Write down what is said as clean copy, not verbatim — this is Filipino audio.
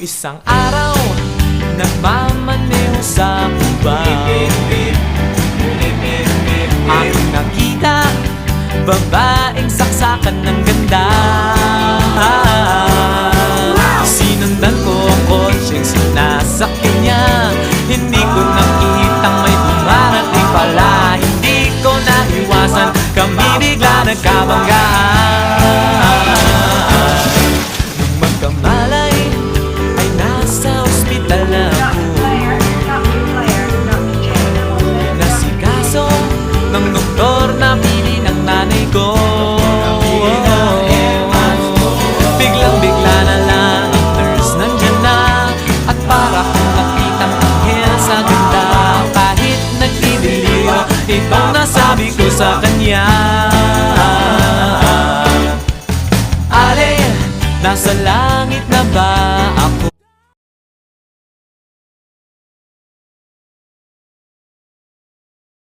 Isang araw, nagmamaneho sa Cubao, aking nakita, babaeng saksakan ng ganda. Sinundan ko ang kotseng sinasakyan niya, hindi ko nakitang may dumarating pala. Hindi ko naiwasan, kami bigla nagkabanggaan. Nung magkamalay, ay nasa ospital na ako. Nasikaso ng doktor na pili ng nanay ko. Biglang-bigla na lang ang nurse nandyan na, at para kong nakitang anghel sa ganda. Kahit nagdidiliyo, itong nasabi ko sa kanya: Ale, nasa langit na ba